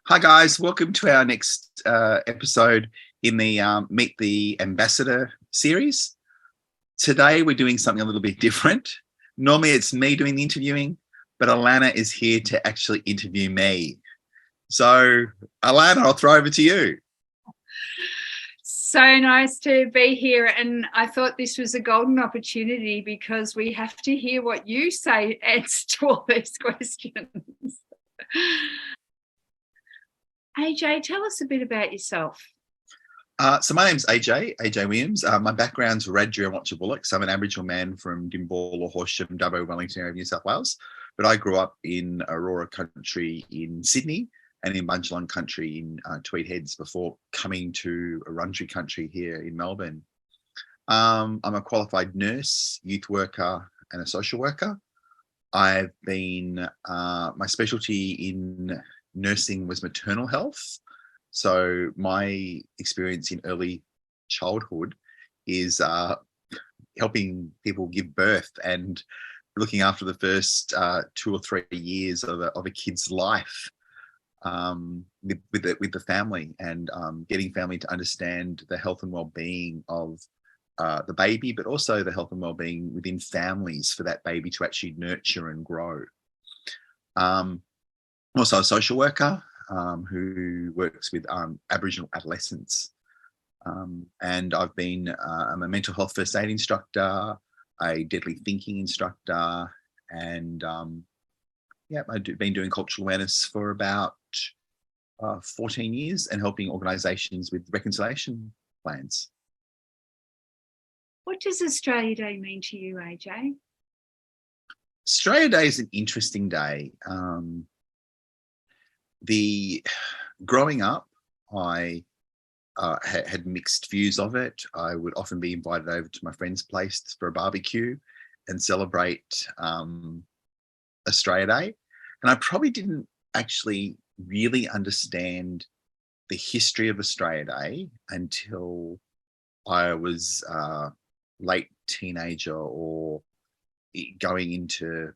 Hi guys, welcome to our next episode in the Meet the Ambassador series. Today we're doing something a little bit different. Normally it's me doing the interviewing, but Alannah is here to actually interview me. So Alannah, I'll throw over to you. So nice to be here, and I thought this was a golden opportunity because we have to hear what you say answer to all these questions. AJ, tell us a bit about yourself. So my name's AJ Williams. My background's Wiradjuri and Wotjobulak. So I'm an Aboriginal man from Gimbal, Horsham, Dubbo, Wellington area of New South Wales. But I grew up in Aurora country in Sydney and in Bundjalung country in Tweed Heads before coming to Wiradjuri country here in Melbourne. I'm a qualified nurse, youth worker and a social worker. I've been, my specialty in nursing was maternal health. So my experience in early childhood is helping people give birth and looking after the first 2 or 3 years of a kid's life with the family, and getting family to understand the health and well-being of the baby, but also the health and well-being within families for that baby to actually nurture and grow. Also a social worker who works with Aboriginal adolescents. And I've been, I'm a mental health first aid instructor, a deadly thinking instructor, and yeah, I've been doing cultural awareness for about 14 years and helping organisations with reconciliation plans. What does Australia Day mean to you, AJ? Australia Day is an interesting day. Growing up, I had mixed views of it. I would often be invited over to my friend's place for a barbecue and celebrate Australia Day. And I probably didn't actually really understand the history of Australia Day until I was late teenager or going into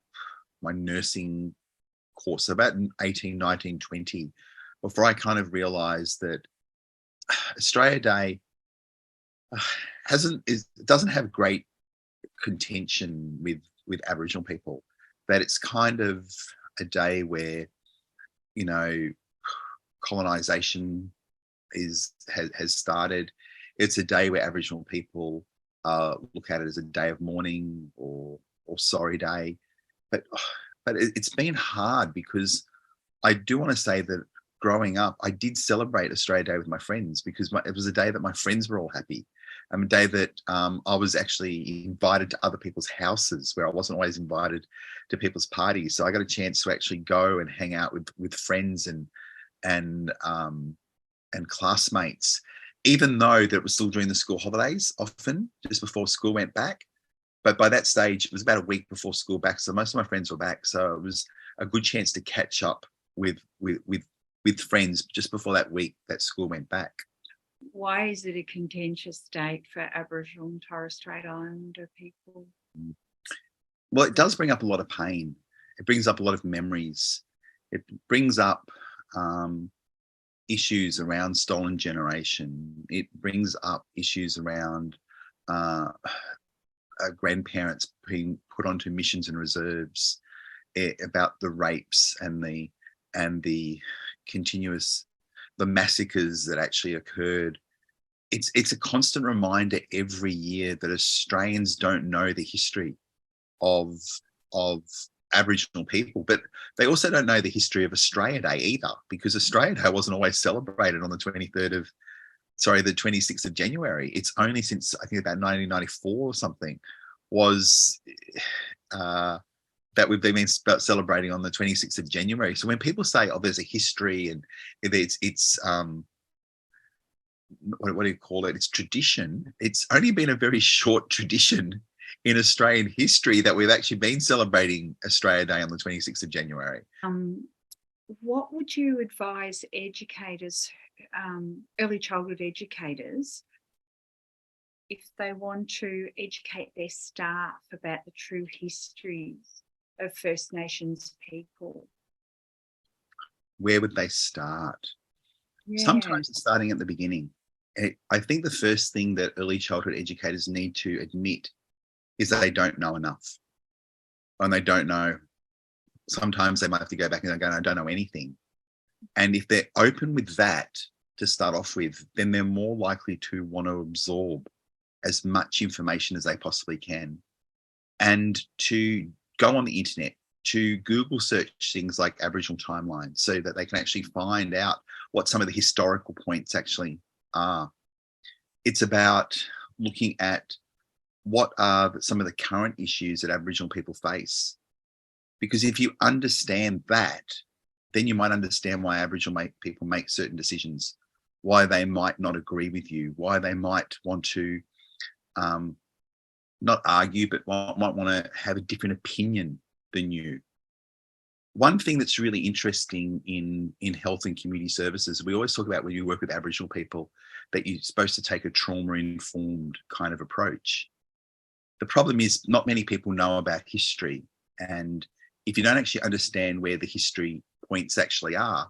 my nursing course, about 18, 19, 20, before I kind of realized that Australia Day doesn't have great contention with Aboriginal people, that it's kind of a day where, you know, colonization has started. It's a day where Aboriginal people look at it as a day of mourning or sorry day, but it's been hard because I do want to say that growing up, I did celebrate Australia Day with my friends because it was a day that my friends were all happy. A day that I was actually invited to other people's houses where I wasn't always invited to people's parties. So I got a chance to actually go and hang out with friends and classmates, even though that it was still during the school holidays, often just before school went back. But by that stage, it was about a week before school back, so most of my friends were back. So it was a good chance to catch up with friends just before that week that school went back. Why is it a contentious date for Aboriginal and Torres Strait Islander people? Well, it does bring up a lot of pain. It brings up a lot of memories. It brings up issues around stolen generation. It brings up issues around grandparents being put onto missions and reserves, about the rapes and the continuous massacres that actually occurred. It's a constant reminder every year that Australians don't know the history of Aboriginal people, but they also don't know the history of Australia Day either, because Australia Day wasn't always celebrated on the 26th of January. It's only since I think about 1994 or something was that we've been celebrating on the 26th of January. So when people say, oh, there's a history and it's what do you call it? It's tradition. It's only been a very short tradition in Australian history that we've actually been celebrating Australia Day on the 26th of January. What would you advise educators, early childhood educators, if they want to educate their staff about the true histories of First Nations people? where would they start? Yeah. Sometimes it's starting at the beginning. I think the first thing that early childhood educators need to admit is that they don't know enough. And they don't know. Sometimes they might have to go back and go, I don't know anything. And if they're open with that to start off with, then they're more likely to want to absorb as much information as they possibly can, and to go on the internet, to Google search things like Aboriginal timelines so that they can actually find out what some of the historical points actually are. It's about looking at what are some of the current issues that Aboriginal people face. Because if you understand that, then you might understand why Aboriginal people make certain decisions, why they might not agree with you, why they might want to not argue, but might want to have a different opinion than you. One thing that's really interesting in health and community services, we always talk about when you work with Aboriginal people, that you're supposed to take a trauma-informed kind of approach. The problem is not many people know about history. And if you don't actually understand where the history points actually are,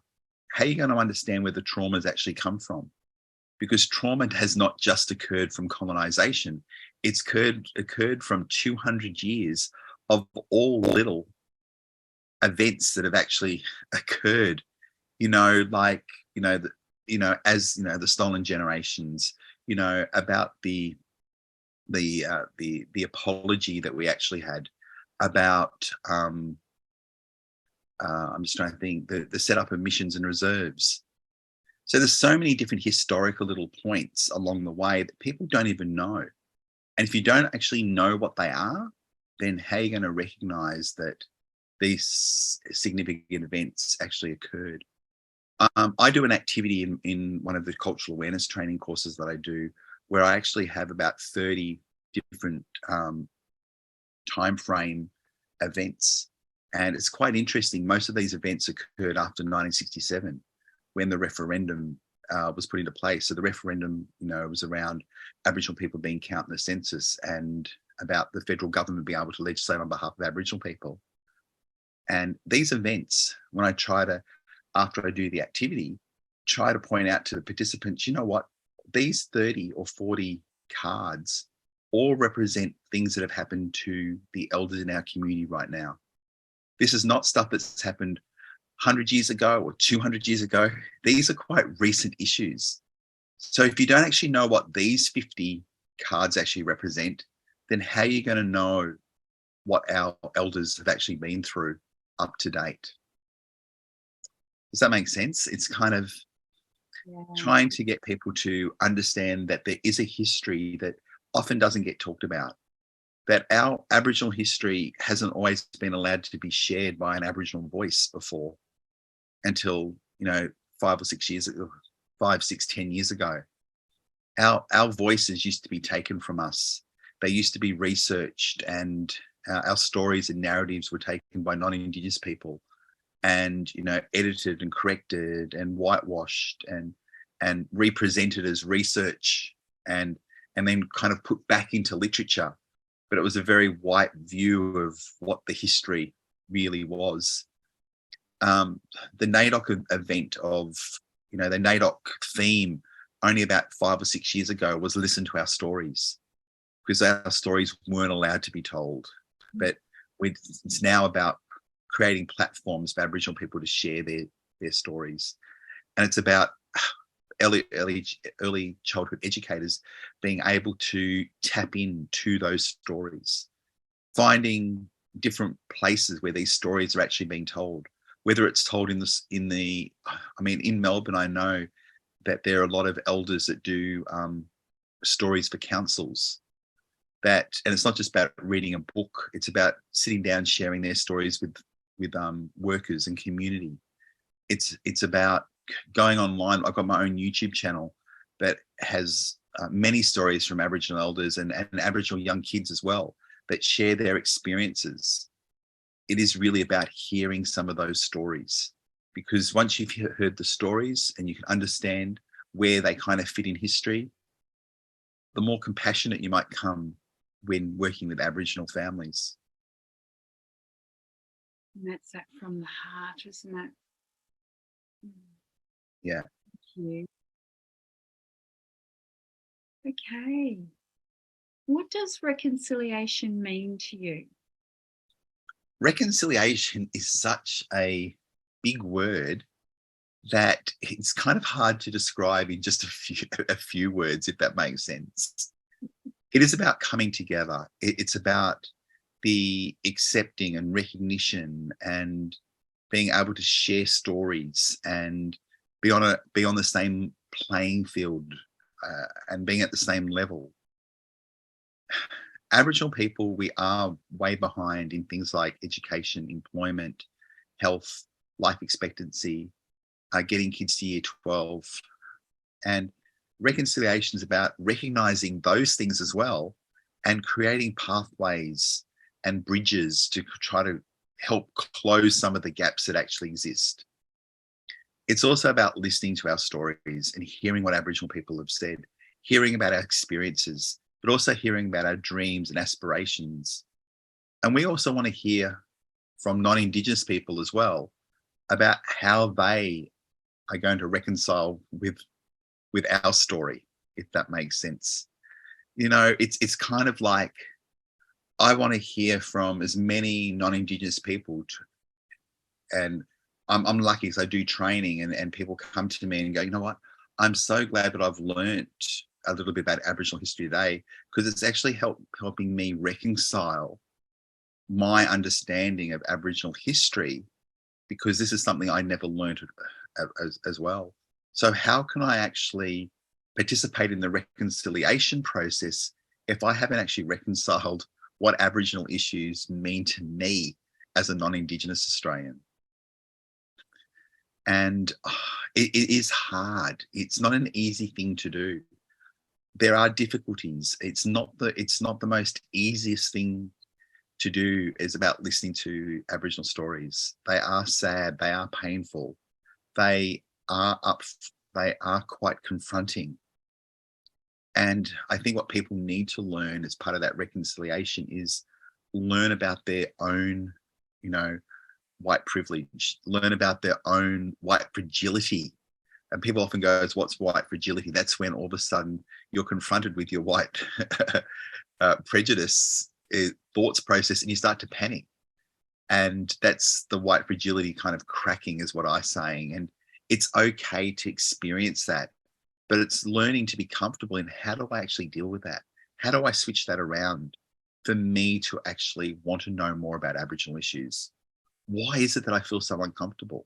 how are you going to understand where the traumas actually come from? Because trauma has not just occurred from colonization. It's occurred from 200 years of all little events that have actually occurred, like, the stolen generations, about the apology that we actually had, about I'm just trying to think, the setup of missions and reserves. So there's so many different historical little points along the way that people don't even know. And if you don't actually know what they are, then how are you going to recognize that these significant events actually occurred? I do an activity in one of the cultural awareness training courses that I do, where I actually have about 30 different time frame events. And it's quite interesting. Most of these events occurred after 1967, when the referendum was put into place. So the referendum, was around Aboriginal people being counted in the census, and about the federal government being able to legislate on behalf of Aboriginal people. And these events, when I after I do the activity, try to point out to the participants, you know what, these 30 or 40 cards all represent things that have happened to the elders in our community right now. This is not stuff that's happened 100 years ago or 200 years ago. These are quite recent issues. So if you don't actually know what these 50 cards actually represent, then how are you going to know what our elders have actually been through up to date? Does that make sense? It's kind of trying to get people to understand that there is a history that often doesn't get talked about, that our Aboriginal history hasn't always been allowed to be shared by an Aboriginal voice before, until 5 or 6 years ago, 5, 6, 10 years ago. Our voices used to be taken from us. They used to be researched, and our stories and narratives were taken by non-Indigenous people, and edited and corrected and whitewashed and represented as research, and then kind of put back into literature. But it was a very white view of what the history really was. The NAIDOC event of, the NAIDOC theme only about 5 or 6 years ago was listen to our stories, because our stories weren't allowed to be told. But it's now about creating platforms for Aboriginal people to share their stories. And it's about early childhood educators being able to tap into those stories, finding different places where these stories are actually being told, whether it's told in Melbourne. I know that there are a lot of elders that do stories for councils, and it's not just about reading a book, it's about sitting down, sharing their stories with workers and community. It's about going online. I've got my own YouTube channel that has many stories from Aboriginal elders and Aboriginal young kids as well, that share their experiences. It is really about hearing some of those stories, because once you've heard the stories and you can understand where they kind of fit in history, the more compassionate you might come when working with Aboriginal families. And that's that from the heart, isn't it? Yeah. Thank you. Okay. What does reconciliation mean to you? Reconciliation is such a big word that it's kind of hard to describe in just a few words, if that makes sense. It is about coming together. It's about the accepting and recognition and being able to share stories and be on the same playing field, and being at the same level. Aboriginal people, we are way behind in things like education, employment, health, life expectancy, getting kids to year 12. And reconciliation is about recognizing those things as well and creating pathways and bridges to try to help close some of the gaps that actually exist. It's also about listening to our stories and hearing what Aboriginal people have said, hearing about our experiences, but also hearing about our dreams and aspirations. And we also want to hear from non-Indigenous people as well about how they are going to reconcile with our story, if that makes sense. You know, it's kind of like I want to hear from as many non-Indigenous people, and I'm lucky because I do training, and people come to me and go, you know what, I'm so glad that I've learnt a little bit about Aboriginal history today, because it's actually helping me reconcile my understanding of Aboriginal history, because this is something I never learnt as well. So how can I actually participate in the reconciliation process if I haven't actually reconciled what Aboriginal issues mean to me as a non-Indigenous Australian? And it is hard. It's not an easy thing to do. There are difficulties. It's not the most easiest thing to do. Is about listening to Aboriginal stories. They are sad. They are painful. They are they are quite confronting. And I think what people need to learn as part of that reconciliation is learn about their own, you know, white privilege, learn about their own white fragility. And people often go, what's white fragility? That's when all of a sudden you're confronted with your white prejudice, thoughts process, and you start to panic. And that's the white fragility kind of cracking, is what I'm saying. And it's okay to experience that, but it's learning to be comfortable in, how do I actually deal with that? How do I switch that around for me to actually want to know more about Aboriginal issues? Why is it that I feel so uncomfortable?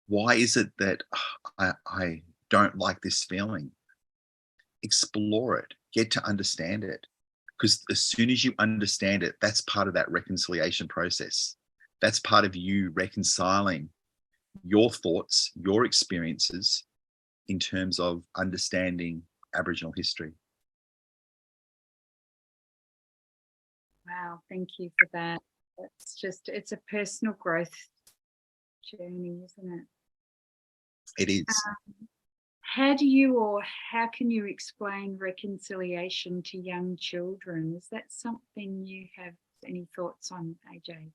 Why is it that I don't like this feeling? Explore it, get to understand it. Because as soon as you understand it, that's part of that reconciliation process. That's part of you reconciling your thoughts, your experiences in terms of understanding Aboriginal history. Wow, thank you for that. It's a personal growth journey, isn't it? It is. How can you explain reconciliation to young children? Is that something you have any thoughts on, AJ?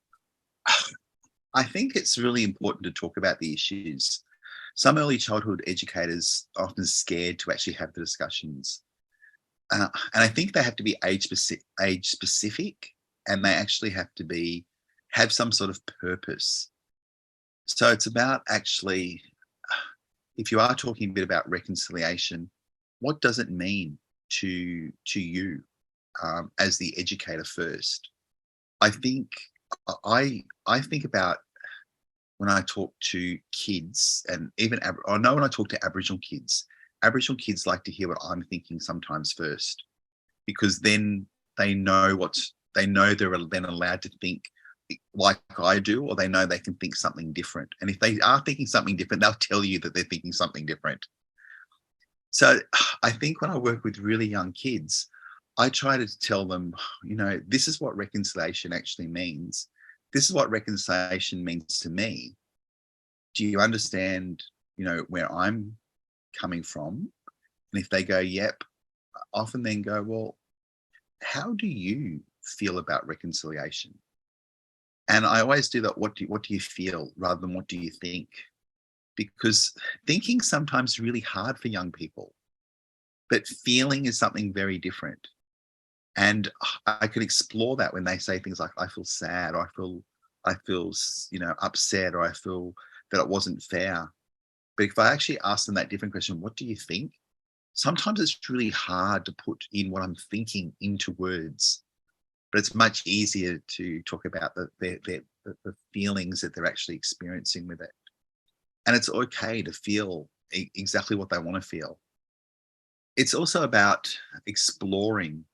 I think it's really important to talk about the issues. Some early childhood educators are often scared to actually have the discussions. And I think they have to be age specific, and they actually have to have some sort of purpose. So it's about actually, if you are talking a bit about reconciliation, what does it mean to you as the educator first? I think I think about when I talk to kids, and even I know when I talk to Aboriginal kids like to hear what I'm thinking sometimes first, because then they know they're then allowed to think like I do, or they know they can think something different. And if they are thinking something different, they'll tell you that they're thinking something different. So I think when I work with really young kids, I try to tell them, you know, this is what reconciliation actually means. This is what reconciliation means to me. Do you understand, you know, where I'm coming from? And if they go, yep, I often then go, well, how do you feel about reconciliation? And I always do that. What do you feel, rather than what do you think? because thinking sometimes really hard for young people, but feeling is something very different. And I can explore that when they say things like, I feel sad, or I feel, upset, or I feel that it wasn't fair. But if I actually ask them that different question, what do you think? Sometimes it's really hard to put in what I'm thinking into words, but it's much easier to talk about the feelings that they're actually experiencing with it. And it's okay to feel exactly what they want to feel. It's also about exploring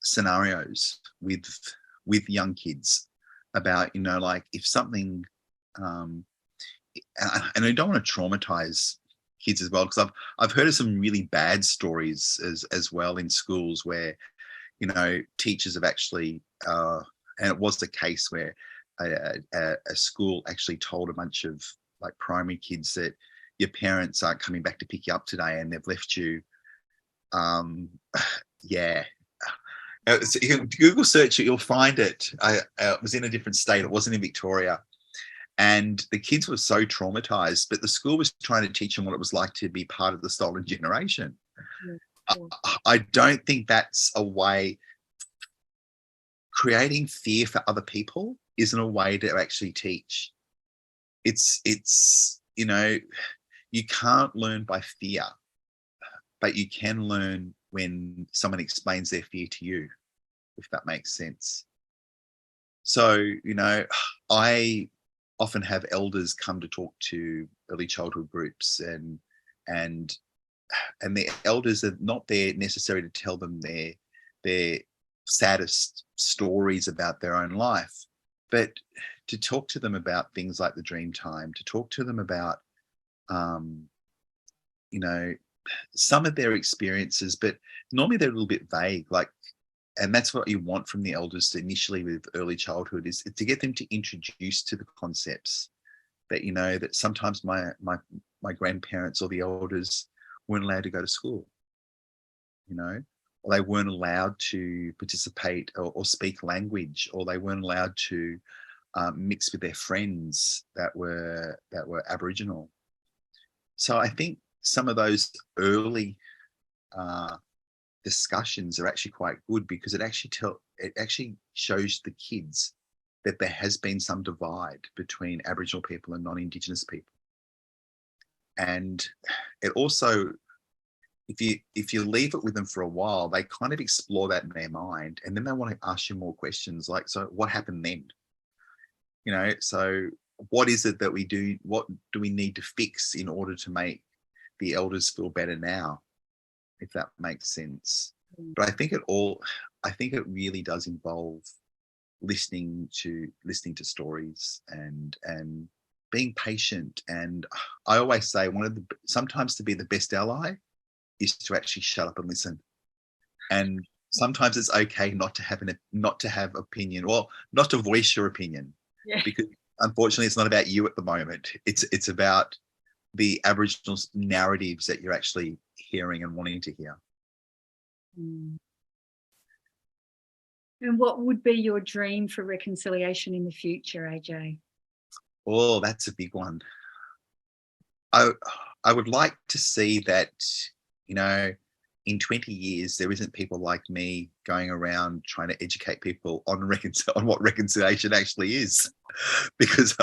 scenarios with young kids about, like if something, and I don't want to traumatize kids as well, because I've heard of some really bad stories as well in schools where, teachers have actually, and it was the case where a school actually told a bunch of like primary kids that your parents aren't coming back to pick you up today and they've left you. Yeah. So you can Google search it, you'll find it. I was in a different state. It wasn't in Victoria. And the kids were so traumatized, but the school was trying to teach them what it was like to be part of the stolen generation. I don't think that's a way. Creating fear for other people isn't a way to actually teach. It's you can't learn by fear, but you can learn when someone explains their fear to you, if that makes sense. So, I often have elders come to talk to early childhood groups, and the elders are not there necessarily to tell them their saddest stories about their own life, but to talk to them about things like the dream time, to talk to them about some of their experiences, but normally they're a little bit vague, and that's what you want from the elders initially with early childhood, is to get them to introduce to the concepts that, that sometimes my grandparents or the elders weren't allowed to go to school, or they weren't allowed to participate or speak language, or they weren't allowed to mix with their friends that were Aboriginal. So I think some of those early discussions are actually quite good, because it actually shows the kids that there has been some divide between Aboriginal people and non-Indigenous people. And it also, if you leave it with them for a while, they kind of explore that in their mind, and then they want to ask you more questions like, so what happened then? So what is it that we do? What do we need to fix in order to make the elders feel better now, if that makes sense? But I think it really does involve listening to stories and being patient. And I always say sometimes to be the best ally is to actually shut up and listen. And sometimes it's okay not to have opinion, or not to voice your opinion, because unfortunately it's not about you at the moment. It's about the Aboriginal narratives that you're actually hearing and wanting to hear. And what would be your dream for reconciliation in the future, AJ? Oh, that's a big one. I would like to see that, in 20 years, there isn't people like me going around trying to educate people on what reconciliation actually is, because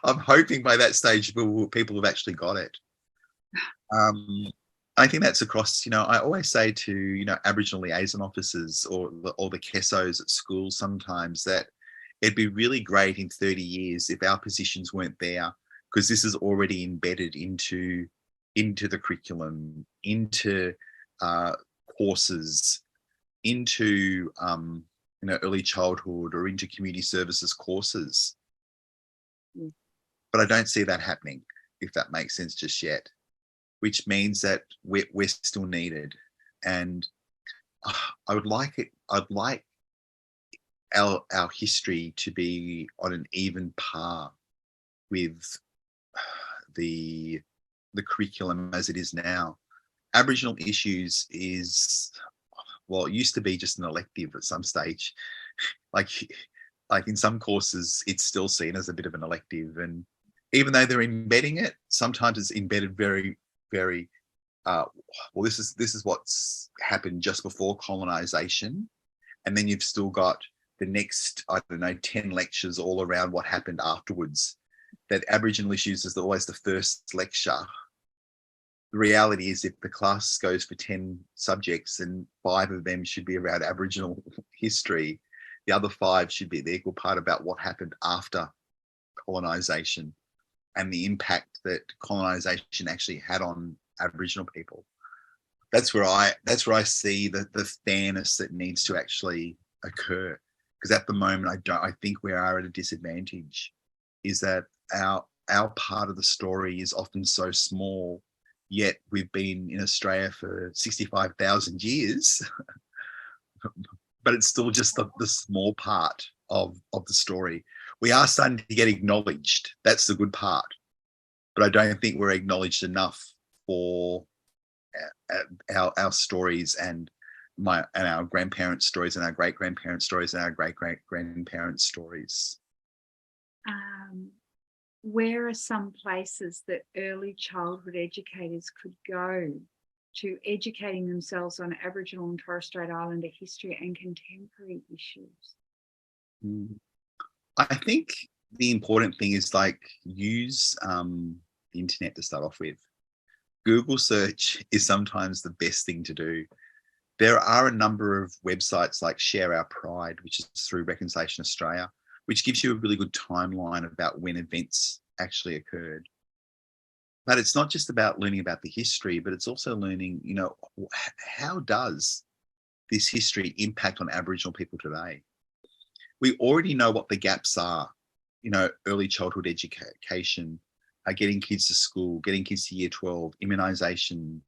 I'm hoping by that stage people have actually got it. I think that's across, I always say to, Aboriginal liaison officers or the CESOs at schools sometimes, that it'd be really great in 30 years if our positions weren't there, because this is already embedded into the curriculum, into courses, into early childhood, or into community services courses. But I don't see that happening, if that makes sense, just yet, which means that we're still needed. And I'd like our history to be on an even par with the curriculum as it is now. Aboriginal issues it used to be just an elective at some stage. Like in some courses, it's still seen as a bit of an elective, and even though they're embedding it, sometimes it's embedded very, very, well, this is what's happened just before colonisation. And then you've still got the next, I don't know, 10 lectures all around what happened afterwards. That Aboriginal issues is always the first lecture. The reality is, if the class goes for 10 subjects and 5 of them should be around Aboriginal history, the other 5 should be the equal part about what happened after colonisation and the impact that colonisation actually had on Aboriginal people. That's where I see the fairness that needs to actually occur. Because at the moment, I think we are at a disadvantage. Is that our part of the story is often so small, yet we've been in Australia for 65,000 years, but it's still just the small part of the story. We are starting to get acknowledged. That's the good part. But I don't think we're acknowledged enough for our stories and our grandparents' stories and our great-grandparents' stories and our great-great-grandparents' stories. Where are some places that early childhood educators could go to educating themselves on Aboriginal and Torres Strait Islander history and contemporary issues? I think the important thing is use the internet to start off with. Google search is sometimes the best thing to do. There are a number of websites like Share Our Pride, which is through Reconciliation Australia, which gives you a really good timeline about when events actually occurred. But it's not just about learning about the history, but it's also learning, how does this history impact on Aboriginal people today? We already know what the gaps are, early childhood education, getting kids to school, getting kids to year 12, immunisation.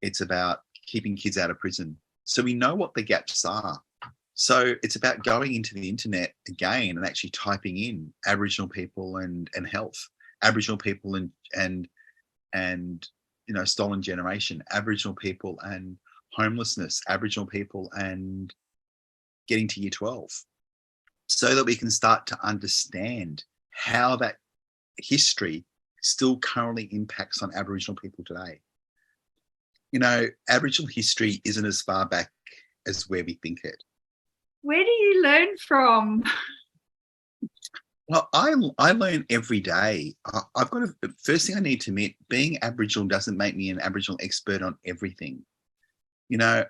It's about keeping kids out of prison. So we know what the gaps are. So it's about going into the internet again and actually typing in Aboriginal people and health, Aboriginal people and stolen generation, Aboriginal people and homelessness, Aboriginal people and getting to year 12, so that we can start to understand how that history still currently impacts on Aboriginal people today. Aboriginal history isn't as far back as where we think it. Where do you learn from? Well, I learn every day. I've got first thing I need to admit, being Aboriginal doesn't make me an Aboriginal expert on everything. The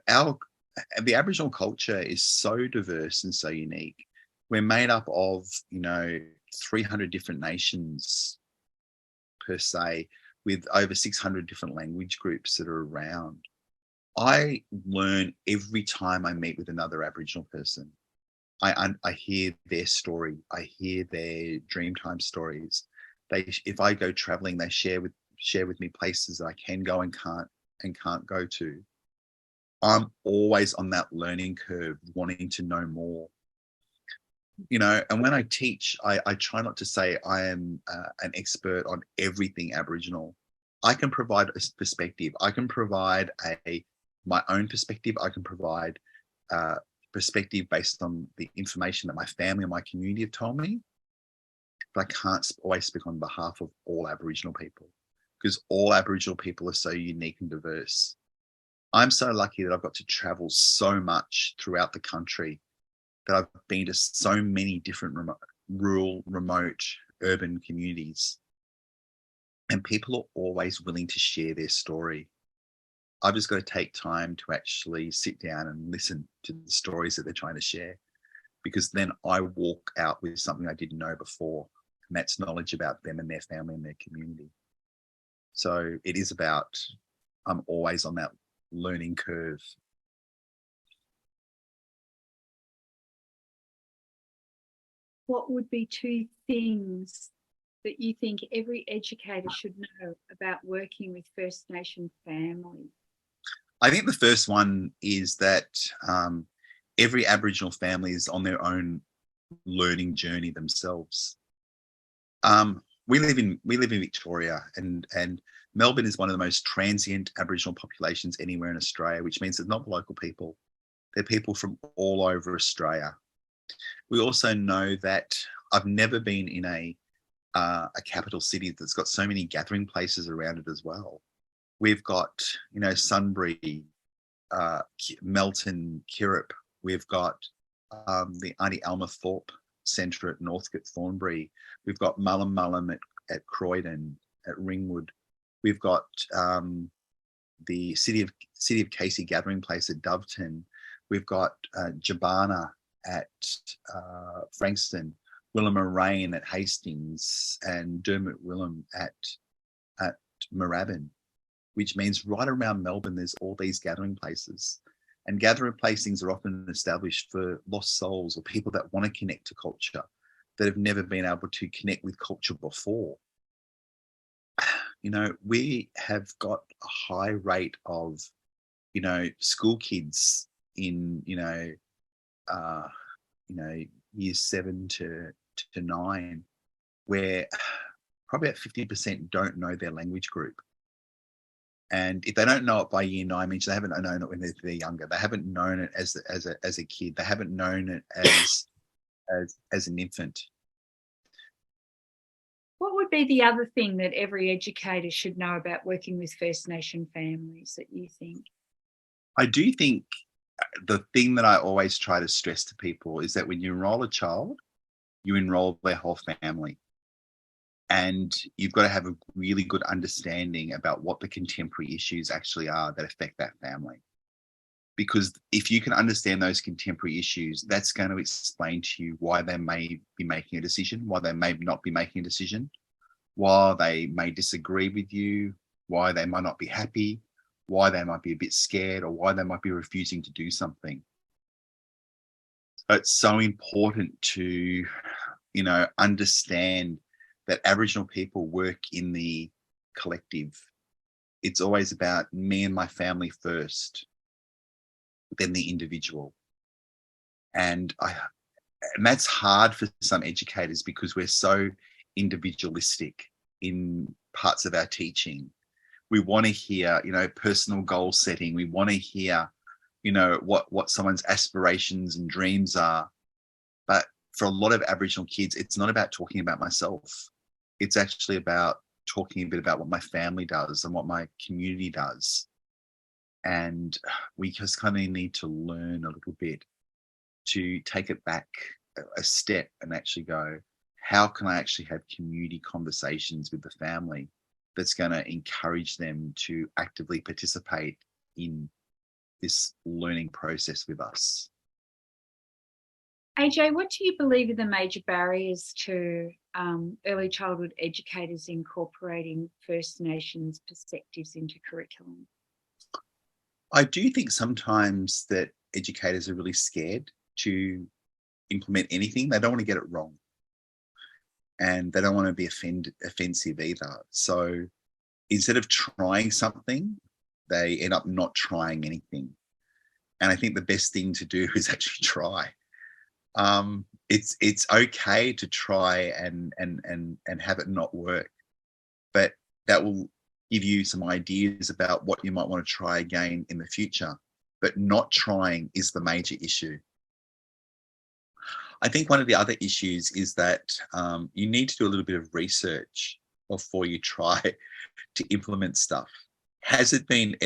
Aboriginal culture is so diverse and so unique. We're made up of, 300 different nations per se, with over 600 different language groups that are around. I learn every time I meet with another Aboriginal person. I hear their story. I hear their Dreamtime stories. If I go traveling, they share with me places that I can go and can't go to. I'm always on that learning curve, wanting to know more. And when I teach, I try not to say I am an expert on everything Aboriginal. I can provide a perspective. I can provide my own perspective. I can provide perspective based on the information that my family and my community have told me. But I can't always speak on behalf of all Aboriginal people, because all Aboriginal people are so unique and diverse. I'm so lucky that I've got to travel so much throughout the country, that I've been to so many different rural, remote, urban communities. And people are always willing to share their story. I've just got to take time to actually sit down and listen to the stories that they're trying to share, because then I walk out with something I didn't know before, and that's knowledge about them and their family and their community. So it is about, I'm always on that learning curve. What would be 2 things that you think every educator should know about working with First Nation families? I think the first one is that every Aboriginal family is on their own learning journey themselves. We live in Victoria, and Melbourne is one of the most transient Aboriginal populations anywhere in Australia, which means it's not local people. They're people from all over Australia. We also know that I've never been in a a capital city that's got so many gathering places around it as well. We've got, you know, Sunbury, Melton, Kirrip. We've got the Auntie Alma Thorpe Centre at Northcote Thornbury. We've got Mullen at Croydon, at Ringwood. We've got the City of Casey Gathering Place at Doveton. We've got Jabana at Frankston, Willamaraine at Hastings, and Dermot Willem at Moorabbin, which means right around Melbourne there's all these gathering places. And gathering placings are often established for lost souls or people that want to connect to culture, that have never been able to connect with culture before. You know, we have got a high rate of, you know, school kids in, years 7 to 9, where probably about 50% don't know their language group. And if they don't know it by year 9, means they haven't known it when they're younger. They haven't known it as a kid. They haven't known it as an infant. What would be the other thing that every educator should know about working with First Nation families that you think? I do think the thing that I always try to stress to people is that when you enroll a child, you enroll their whole family. And you've got to have a really good understanding about what the contemporary issues actually are that affect that family. Because if you can understand those contemporary issues, that's going to explain to you why they may be making a decision, why they may not be making a decision, why they may disagree with you, why they might not be happy, why they might be a bit scared, or why they might be refusing to do something. So it's so important to, you know, understand that Aboriginal people work in the collective. It's always about me and my family first, then the individual. And that's hard for some educators because we're so individualistic in parts of our teaching. We want to hear, you know, personal goal setting. We want to hear, you know, what someone's aspirations and dreams are. But for a lot of Aboriginal kids, it's not about talking about myself. It's actually about talking a bit about what my family does and what my community does. And we just kind of need to learn a little bit to take it back a step and actually go, how can I actually have community conversations with the family that's going to encourage them to actively participate in this learning process with us? AJ, what do you believe are the major barriers to early childhood educators incorporating First Nations perspectives into curriculum? I do think sometimes that educators are really scared to implement anything. They don't want to get it wrong. And they don't want to be offensive either. So instead of trying something, they end up not trying anything. And I think the best thing to do is actually try. It's okay to try and have it not work, but that will give you some ideas about what you might want to try again in the future. But not trying is the major issue. I think one of the other issues is that you need to do a little bit of research before you try to implement stuff. Has it been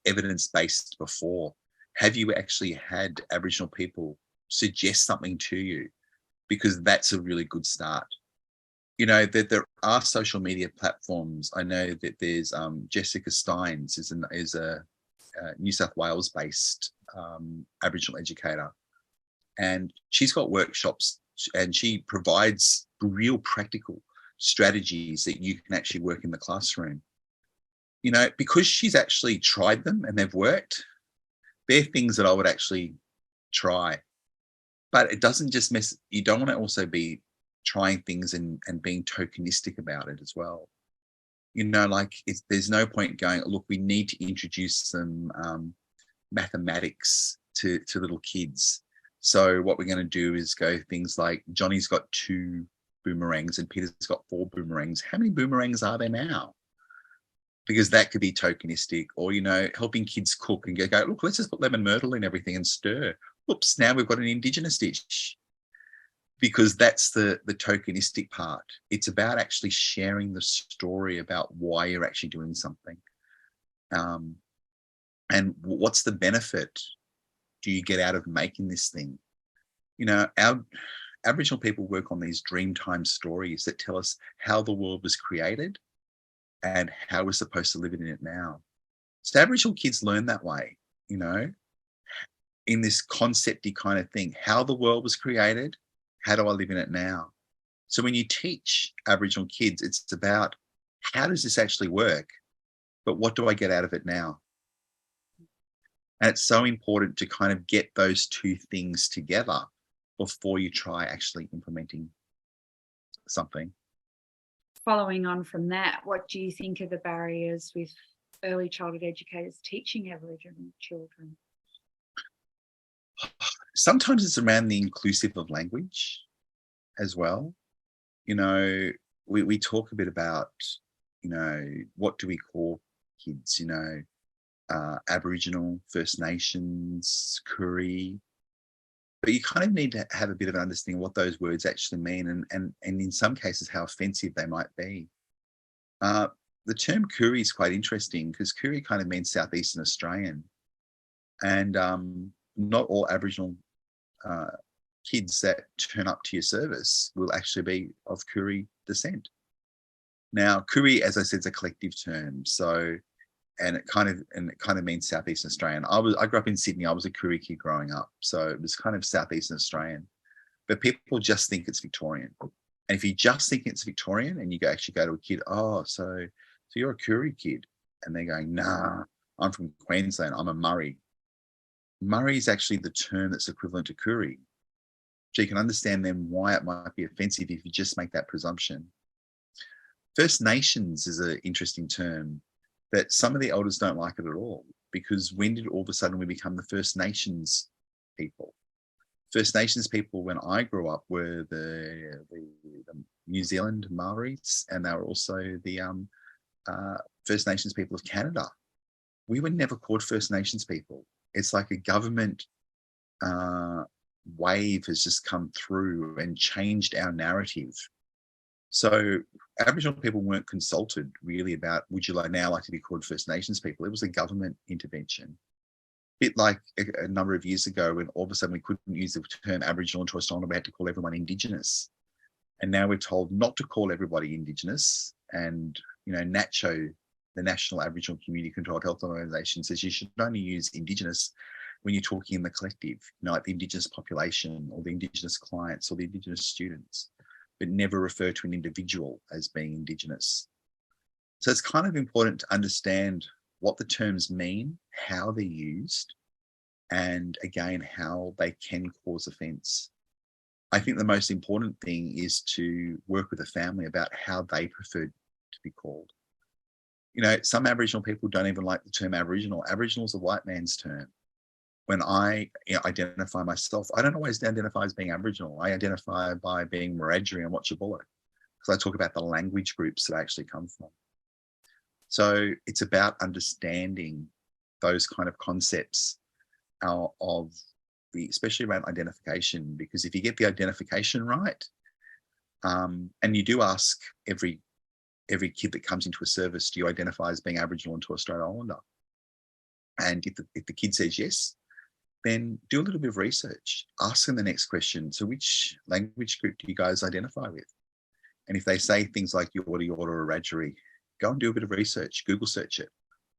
evidence-based before? Have you actually had Aboriginal people suggest something to you? Because that's a really good start. You know, that there are social media platforms. I know that there's Jessica Steins is a New South Wales-based Aboriginal educator. And she's got workshops and she provides real practical strategies that you can actually work in the classroom. You know, because she's actually tried them and they've worked, they're things that I would actually try. But it doesn't just you don't want to also be trying things and being tokenistic about it as well. You know, like there's no point going, look, we need to introduce some mathematics to little kids. So what we're going to do is go things like Johnny's got 2 boomerangs and Peter's got 4 boomerangs. How many boomerangs are there now? Because that could be tokenistic. Or, you know, helping kids cook and go, look, let's just put lemon myrtle in everything and stir. Oops, now we've got an Indigenous dish. because that's the tokenistic part. It's about actually sharing the story about why you're actually doing something. And what's the benefit do you get out of making this thing? You know, our Aboriginal people work on these dreamtime stories that tell us how the world was created and how we're supposed to live in it now. So Aboriginal kids learn that way, you know, in this concepty kind of thing, how the world was created, how do I live in it now? So when you teach Aboriginal kids, it's about how does this actually work, but what do I get out of it now? And it's so important to kind of get those two things together before you try actually implementing something. Following on from that, what do you think are the barriers with early childhood educators teaching Aboriginal children? Sometimes it's around the inclusive of language as well. You know, we talk a bit about, you know, what do we call kids, you know, Aboriginal, First Nations, Koori. But you kind of need to have a bit of an understanding of what those words actually mean and in some cases how offensive they might be. The term Koori is quite interesting because Koori kind of means Southeastern Australian. And not all Aboriginal kids that turn up to your service will actually be of Koori descent. Now, Koori, as I said, is a collective term. So, and it kind of means Southeastern Australian. I grew up in Sydney. I was a Koori kid growing up, so it was kind of Southeastern Australian. But people just think it's Victorian. And if you just think it's Victorian, and you actually go to a kid, oh, so you're a Koori kid, and they're going, nah, I'm from Queensland. I'm a Murray. Murray is actually the term that's equivalent to Koori. So you can understand then why it might be offensive if you just make that presumption. First Nations is an interesting term, but some of the elders don't like it at all, because when did all of a sudden we become the First Nations people? First Nations people, when I grew up, were the New Zealand Maoris, and they were also the First Nations people of Canada. We were never called First Nations people. It's like a government wave has just come through and changed our narrative. So Aboriginal people weren't consulted really about, would you now like to be called First Nations people? It was a government intervention. A bit like a number of years ago when all of a sudden we couldn't use the term Aboriginal and Torres Strait Islander, we had to call everyone Indigenous. And now we're told not to call everybody Indigenous. And, you know, NACCHO, the National Aboriginal Community Controlled Health Organisation, says you should only use Indigenous when you're talking in the collective, you know, like the Indigenous population or the Indigenous clients or the Indigenous students, but never refer to an individual as being Indigenous. So it's kind of important to understand what the terms mean, how they're used, and again, how they can cause offence. I think the most important thing is to work with a family about how they prefer to be called. You know, some Aboriginal people don't even like the term Aboriginal. Aboriginal is a white man's term. When I identify myself, I don't always identify as being Aboriginal. I identify by being Wiradjuri and Wotjobulak, because I talk about the language groups that I actually come from. So it's about understanding those kind of concepts of especially around identification, because if you get the identification right, and you do ask every kid that comes into a service, do you identify as being Aboriginal and Torres Strait Islander? And if the kid says yes, then do a little bit of research. Ask them the next question. So which language group do you guys identify with? And if they say things like Yorta Yorta or Wiradjuri, go and do a bit of research, Google search it.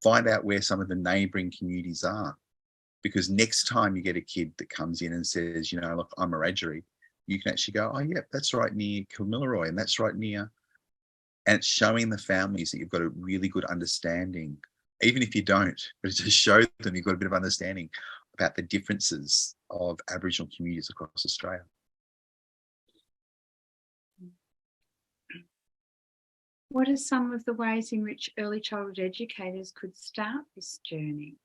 Find out where some of the neighbouring communities are. Because next time you get a kid that comes in and says, you know, look, I'm a Wiradjuri, you can actually go, oh, yeah, that's right near Kilmillaroy, and that's right near. And it's showing the families that you've got a really good understanding, even if you don't, but to show them you've got a bit of understanding about the differences of Aboriginal communities across Australia. What are some of the ways in which early childhood educators could start this journey?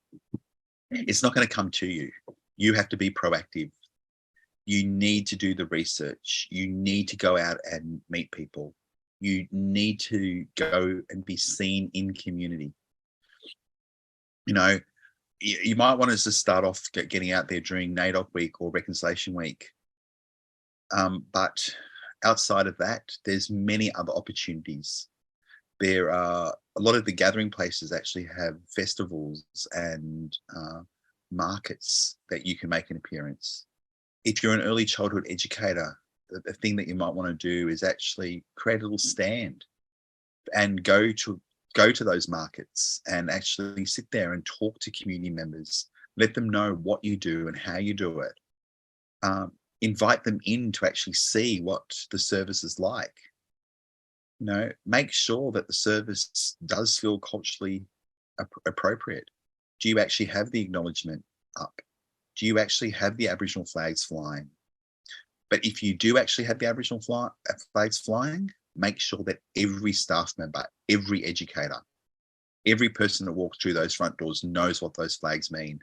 It's not going to come to you. You have to be proactive. You need to do the research. You need to go out and meet people. You need to go and be seen in community. You know, you might want us to start off getting out there during NAIDOC week or Reconciliation week. But outside of that, there's many other opportunities. There are a lot of the gathering places actually have festivals and markets that you can make an appearance. If you're an early childhood educator, the thing that you might want to do is actually create a little stand and go to those markets and actually sit there and talk to community members, let them know what you do and how you do it. Invite them in to actually see what the service is like. You know, make sure that the service does feel culturally appropriate. Do you actually have the acknowledgement up? Do you actually have the Aboriginal flags flying? But if you do actually have the Aboriginal flags flying, make sure that every staff member, every educator, every person that walks through those front doors knows what those flags mean.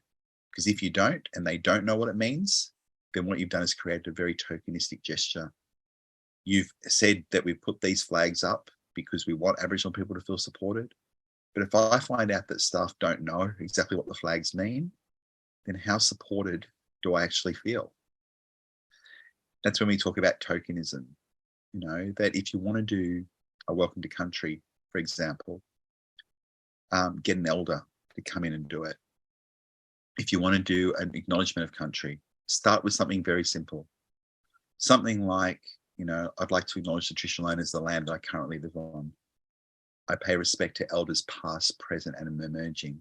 Because if you don't, and they don't know what it means, then what you've done is created a very tokenistic gesture. You've said that we put these flags up because we want Aboriginal people to feel supported. But if I find out that staff don't know exactly what the flags mean, then how supported do I actually feel? That's when we talk about tokenism. You know, that if you want to do a welcome to country, for example, get an elder to come in and do it. If you want to do an acknowledgement of country, start with something very simple. Something like, you know, I'd like to acknowledge the traditional owners of the land that I currently live on. I pay respect to elders past, present, and emerging.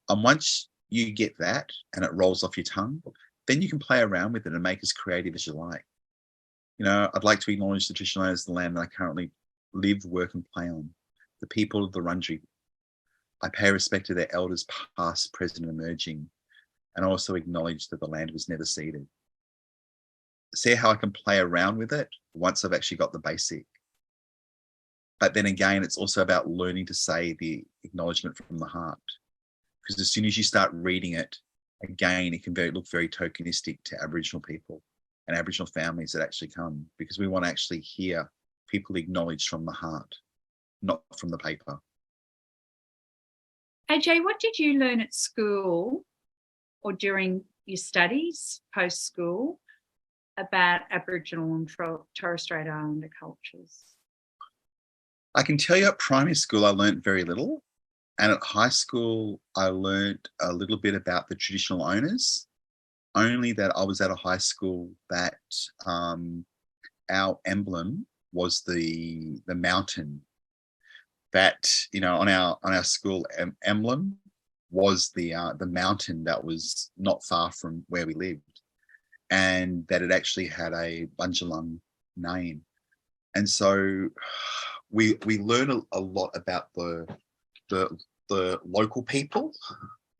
And once you get that and it rolls off your tongue, then you can play around with it and make as creative as you like. You know, I'd like to acknowledge the traditional owners of the land that I currently live, work, and play on. The people of the Wurundjeri. I pay respect to their elders past, present, and emerging, and also acknowledge that the land was never ceded. See how I can play around with it once I've actually got the basic. But then again, it's also about learning to say the acknowledgement from the heart. Because as soon as you start reading it, again, it can look very tokenistic to Aboriginal people and Aboriginal families that actually come, because we want to actually hear people acknowledged from the heart, not from the paper. AJ, what did you learn at school or during your studies post-school about Aboriginal and Torres Strait Islander cultures? I can tell you at primary school, I learned very little. And at high school, I learned a little bit about the traditional owners, only that I was at a high school that our emblem was the mountain. That, you know, on our school emblem was the mountain that was not far from where we lived, and that it actually had a Bundjalung name. And so we learn a lot about the local people.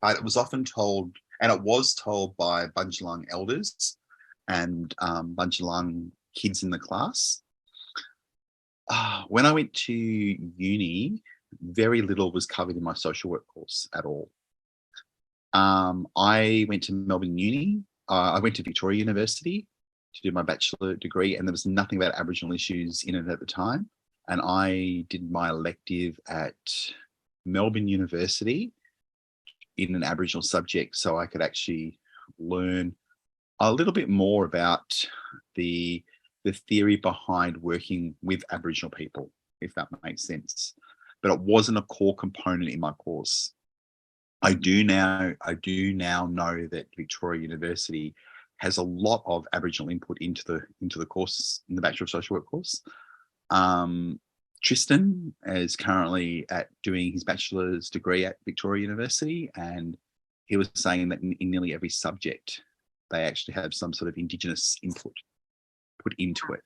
It was often told, and it was told by Bundjalung elders and Bundjalung kids in the class. When I went to uni, very little was covered in my social work course at all. I went to Melbourne Uni. I went to Victoria University to do my bachelor degree, and there was nothing about Aboriginal issues in it at the time. And I did my elective at Melbourne University in an Aboriginal subject, so I could actually learn a little bit more about the theory behind working with Aboriginal people, if that makes sense. But it wasn't a core component in my course. I do now know that Victoria University has a lot of Aboriginal input into the course, in the Bachelor of Social Work course. Tristan is currently doing his bachelor's degree at Victoria University, and he was saying that in nearly every subject, they actually have some sort of Indigenous input put into it,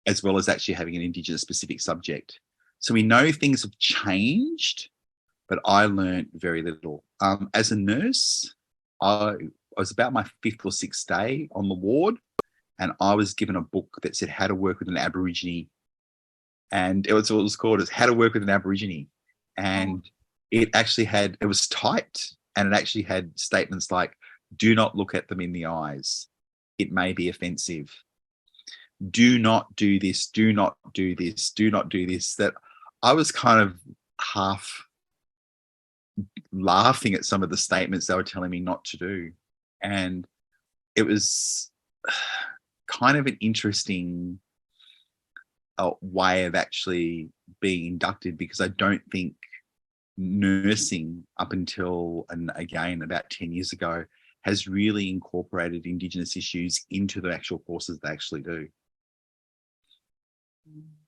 as well as actually having an Indigenous specific subject. So we know things have changed, but I learned very little. As a nurse, I was about my 5th or 6th day on the ward, and I was given a book that said how to work with an Aborigine. And it was called as How to Work with an Aborigine. And it was typed, and it actually had statements like, do not look at them in the eyes. It may be offensive. Do not do this, do not do this, do not do this. That I was kind of half laughing at some of the statements they were telling me not to do. And it was kind of an interesting way of actually being inducted, because I don't think nursing up until, and again, about 10 years ago, has really incorporated Indigenous issues into the actual courses they actually do.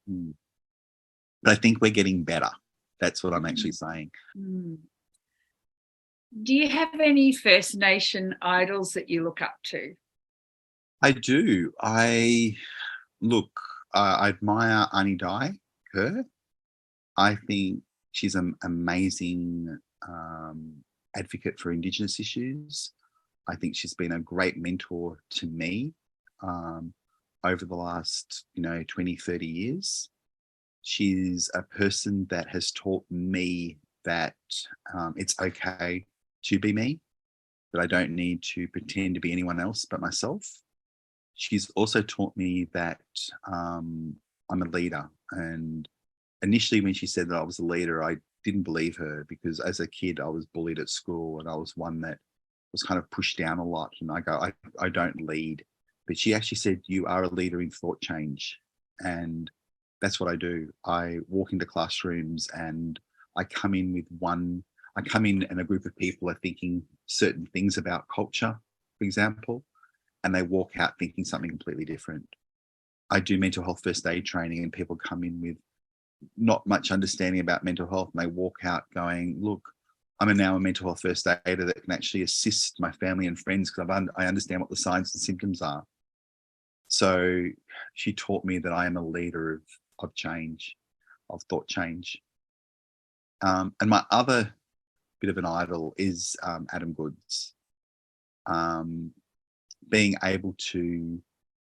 Mm. But I think we're getting better. That's what I'm actually saying. Mm. Do you have any First Nation idols that you look up to? I do. I admire Alannah Dore. I think she's an amazing advocate for Indigenous issues. I think she's been a great mentor to me over the last, 20, 30 years. She's a person that has taught me that it's okay to be me, that I don't need to pretend to be anyone else but myself. She's also taught me that I'm a leader. And initially when she said that I was a leader, I didn't believe her, because as a kid, I was bullied at school and I was one that was kind of pushed down a lot. And I don't lead. But she actually said, you are a leader in thought change. And that's what I do. I walk into classrooms and I come in and a group of people are thinking certain things about culture, for example, and they walk out thinking something completely different. I do mental health first aid training and people come in with not much understanding about mental health, and they walk out going, look, I'm now a mental health first aider that can actually assist my family and friends because I understand what the signs and symptoms are. So she taught me that I am a leader of change, of thought change. And my other bit of an idol is Adam Goodes. Being able to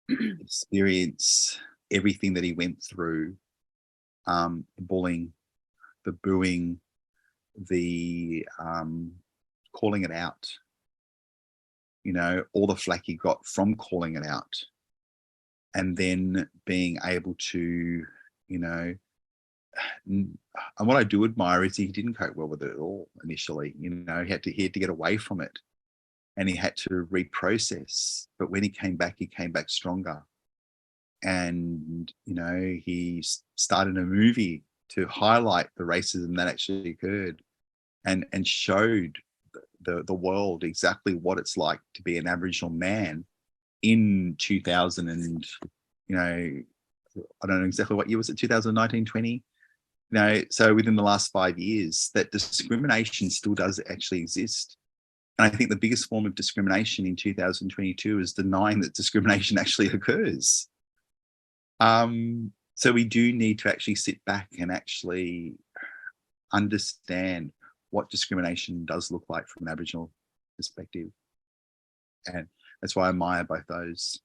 experience everything that he went through, the bullying, the booing, the calling it out, all the flack he got from calling it out, and then being able to, and what I do admire is he didn't cope well with it at all initially. He had to get away from it, and he had to reprocess. But when he came back stronger. And, he started a movie to highlight the racism that actually occurred and showed the world exactly what it's like to be an Aboriginal man in 2000 and, I don't know exactly what year was it, 2019, 20? So within the last 5 years, that discrimination still does actually exist. And I think the biggest form of discrimination in 2022 is denying that discrimination actually occurs. So we do need to actually sit back and actually understand what discrimination does look like from an Aboriginal perspective. And that's why I admire both those.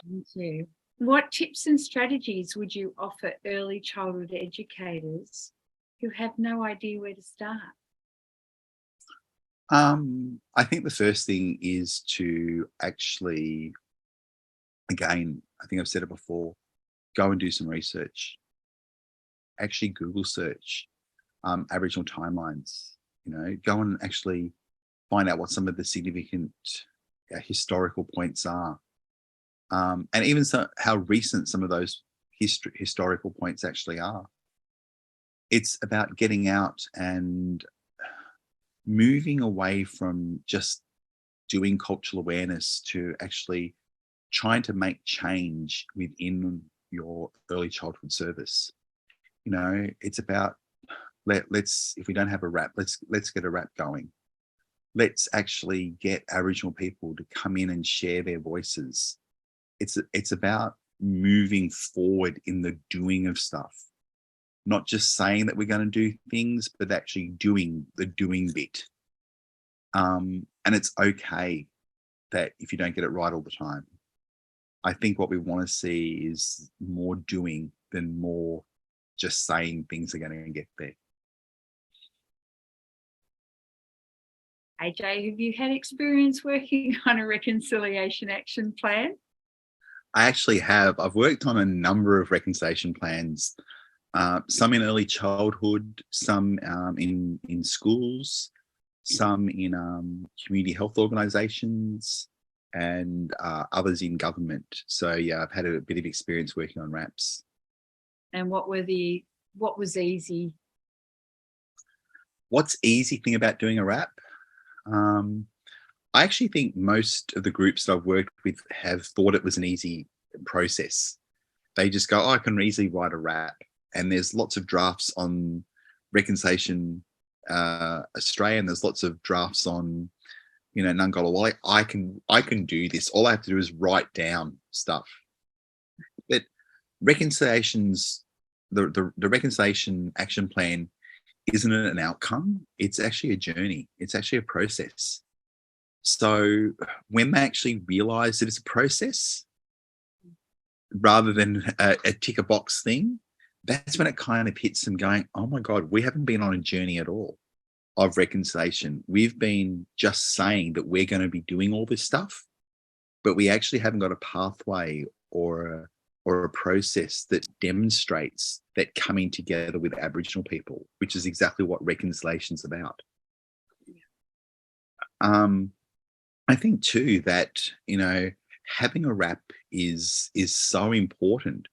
Thank you. What tips and strategies would you offer early childhood educators who have no idea where to start? I think the first thing is to actually, again, I think I've said it before, go and do some research. Actually Google search Aboriginal timelines, go and actually find out what some of the significant historical points are. And even how recent some of those historical points actually are. It's about getting out and moving away from just doing cultural awareness to actually trying to make change within your early childhood service. It's about let's if we don't have a rap, let's get a rap going. Let's actually get Aboriginal people to come in and share their voices. It's about moving forward in the doing of stuff, not just saying that we're going to do things, but actually doing the doing bit. And it's okay that if you don't get it right all the time. I think what we want to see is more doing than more just saying things are going to get there. AJ, have you had experience working on a reconciliation action plan? I actually have. I've worked on a number of reconciliation plans, some in early childhood, some in schools, some in community health organisations, and others in government. So yeah, I've had a bit of experience working on RAPs. And what was easy? What's easy thing about doing a RAP? I actually think most of the groups that I've worked with have thought it was an easy process. They just go, oh, I can easily write a RAP. And there's lots of drafts on Reconciliation Australia, and there's lots of drafts on, Nungola. Well, I can do this. All I have to do is write down stuff. But reconciliations, the reconciliation action plan isn't an outcome. It's actually a journey. It's actually a process. So when they actually realize that it's a process rather than a tick a box thing, that's when it kind of hits them going, oh my God, we haven't been on a journey at all of reconciliation. We've been just saying that we're going to be doing all this stuff, but we actually haven't got a pathway or a process that demonstrates that coming together with Aboriginal people, which is exactly what reconciliation's about. I think too that, having a RAP is so important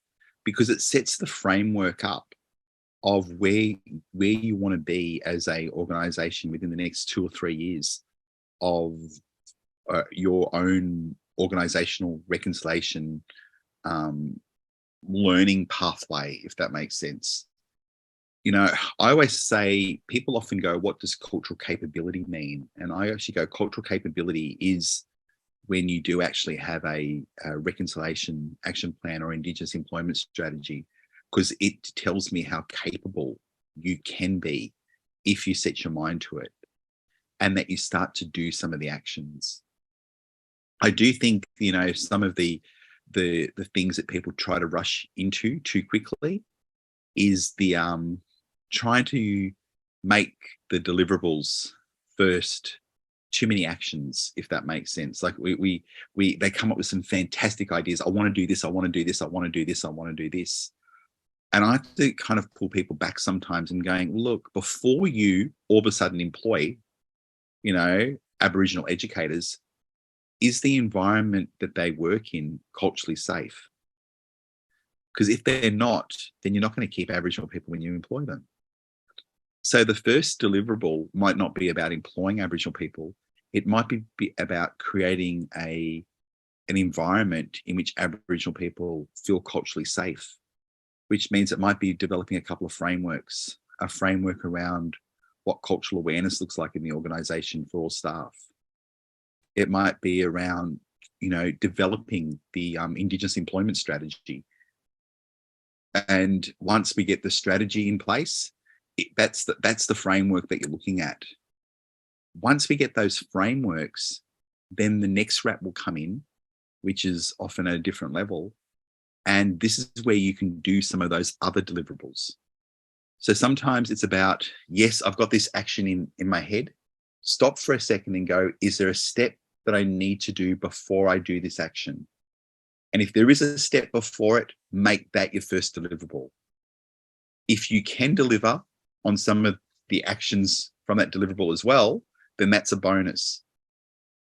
because it sets the framework up of where you want to be as a organisation within the next 2 or 3 years of your own organisational reconciliation learning pathway, if that makes sense. I always say, people often go, what does cultural capability mean? And I actually go, cultural capability is when you do actually have a reconciliation action plan or Indigenous employment strategy, because it tells me how capable you can be if you set your mind to it and that you start to do some of the actions. I do think, some of the things that people try to rush into too quickly is the trying to make the deliverables first too many actions, if that makes sense. Like they come up with some fantastic ideas. I want to do this, I want to do this, I want to do this, I want to do this. And I have to kind of pull people back sometimes and going, look, before you all of a sudden employ, Aboriginal educators, is the environment that they work in culturally safe? Because if they're not, then you're not going to keep Aboriginal people when you employ them. So the first deliverable might not be about employing Aboriginal people. It might be about creating an environment in which Aboriginal people feel culturally safe, which means it might be developing a couple of frameworks, a framework around what cultural awareness looks like in the organisation for all staff. It might be around, developing the Indigenous employment strategy. And once we get the strategy in place, that's the framework that you're looking at. Once we get those frameworks, then the next RAP will come in, which is often at a different level. And this is where you can do some of those other deliverables. So sometimes it's about, yes, I've got this action in my head. Stop for a second and go, is there a step that I need to do before I do this action? And if there is a step before it, make that your first deliverable. If you can deliver on some of the actions from that deliverable as well, then that's a bonus.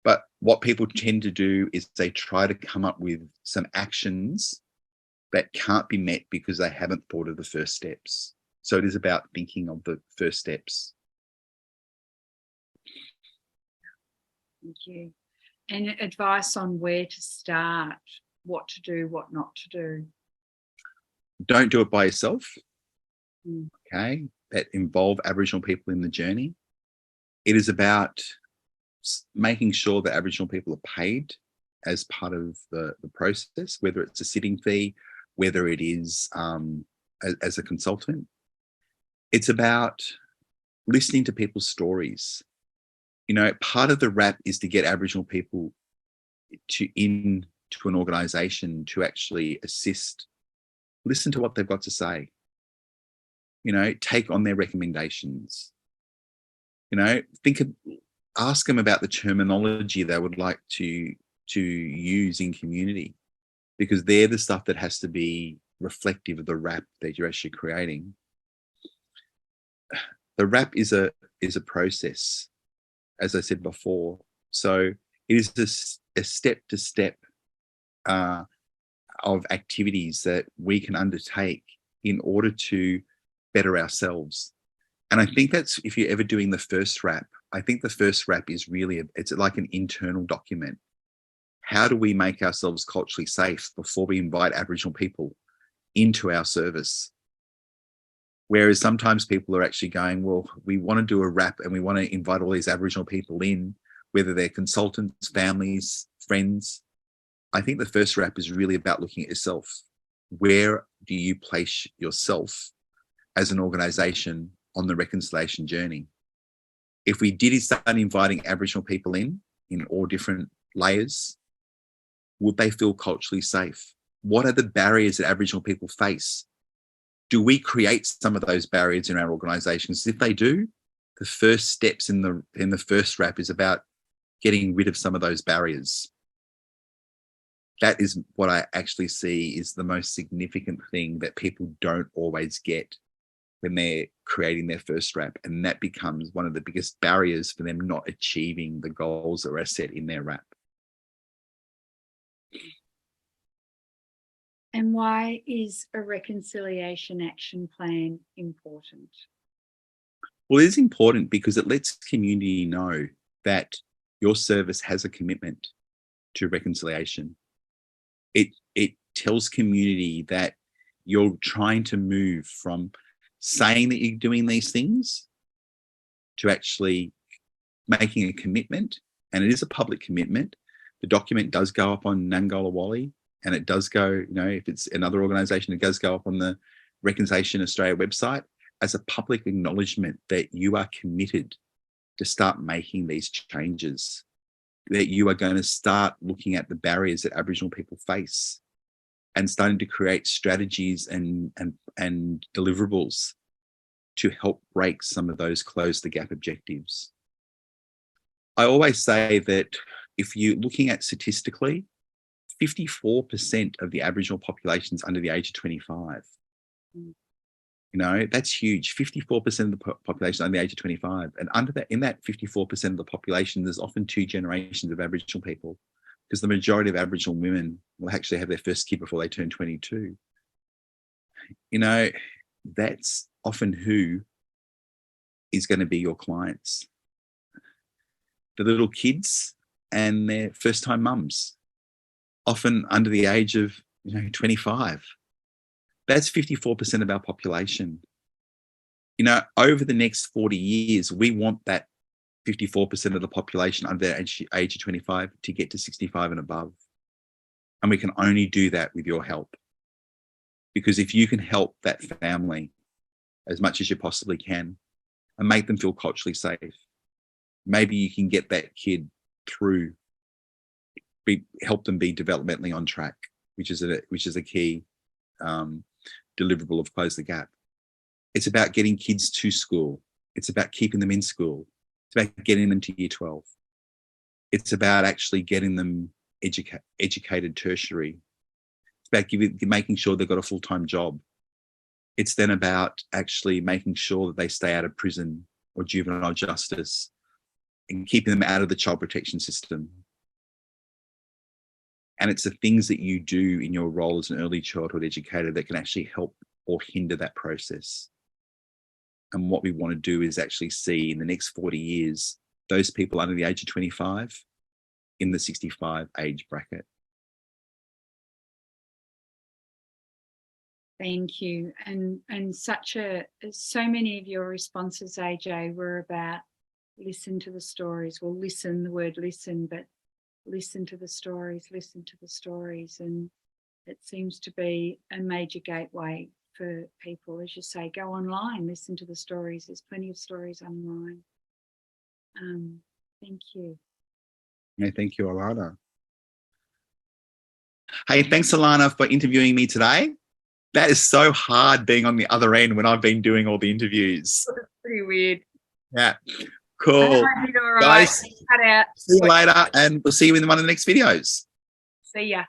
But what people tend to do is they try to come up with some actions that can't be met because they haven't thought of the first steps. So it is about thinking of the first steps. Thank you. And advice on where to start, what to do, what not to do. Don't do it by yourself. Okay, that involve Aboriginal people in the journey. It is about making sure that Aboriginal people are paid as part of the process, whether it's a sitting fee, whether it is as a consultant. It's about listening to people's stories. Part of the RAP is to get Aboriginal people into an organisation to actually assist, listen to what they've got to say, take on their recommendations, ask them about the terminology they would like to use in community, because they're the stuff that has to be reflective of the RAP that you're actually creating. The RAP is a process, as I said before. So it is a a step-to-step of activities that we can undertake in order to better ourselves. And I think that's, if you're ever doing the first wrap, I think the first wrap is really, it's like an internal document. How do we make ourselves culturally safe before we invite Aboriginal people into our service? Whereas sometimes people are actually going, well, we want to do a wrap and we want to invite all these Aboriginal people in, whether they're consultants, families, friends. I think the first wrap is really about looking at yourself. Where do you place yourself as an organisation on the reconciliation journey? If we did start inviting Aboriginal people in all different layers, would they feel culturally safe? What are the barriers that Aboriginal people face? Do we create some of those barriers in our organisations? If they do, the first steps in the first wrap is about getting rid of some of those barriers. That is what I actually see is the most significant thing that people don't always get when they're creating their first wrap. And that becomes one of the biggest barriers for them not achieving the goals that are set in their wrap. And why is a reconciliation action plan important? Well, it's important because it lets community know that your service has a commitment to reconciliation. It tells community that you're trying to move from saying that you're doing these things to actually making a commitment, and it is a public commitment. The document does go up on Nangola Wally, and it does go, if it's another organisation, it does go up on the Reconciliation Australia website as a public acknowledgement that you are committed to start making these changes, that you are going to start looking at the barriers that Aboriginal people face and starting to create strategies and deliverables to help break some of those close the gap objectives. I always say that if you're looking at statistically, 54% of the Aboriginal population is under the age of 25. That's huge. 54% of the population under the age of 25. And in that 54% of the population, there's often two generations of Aboriginal people, because the majority of Aboriginal women will actually have their first kid before they turn 22. That's often who is going to be your clients. The little kids and their first-time mums, often under the age of 25. That's 54% of our population. Over the next 40 years, we want that 54% of the population under the age of 25 to get to 65 and above. And we can only do that with your help. Because if you can help that family as much as you possibly can and make them feel culturally safe, maybe you can get that kid through, help them be developmentally on track, which is a key deliverable of Close the Gap. It's about getting kids to school. It's about keeping them in school. It's about getting them to year 12. It's about actually getting them educated tertiary. It's about making sure they've got a full-time job. It's then about actually making sure that they stay out of prison or juvenile justice and keeping them out of the child protection system. And it's the things that you do in your role as an early childhood educator that can actually help or hinder that process. And what we want to do is actually see in the next 40 years, those people under the age of 25 in the 65 age bracket. Thank you. And so many of your responses, AJ, were about listen to the stories. Well, listen, the word listen, but listen to the stories, and it seems to be a major gateway for people. As you say, go online, listen to the stories. There's plenty of stories online. Thank you. Yeah, thank you, Alannah. Hey, thanks, Alannah, for interviewing me today. That is so hard being on the other end when I've been doing all the interviews. It's pretty weird. Yeah, cool. All right. Guys, cut out. see you later, and we'll see you in one of the next videos. See ya.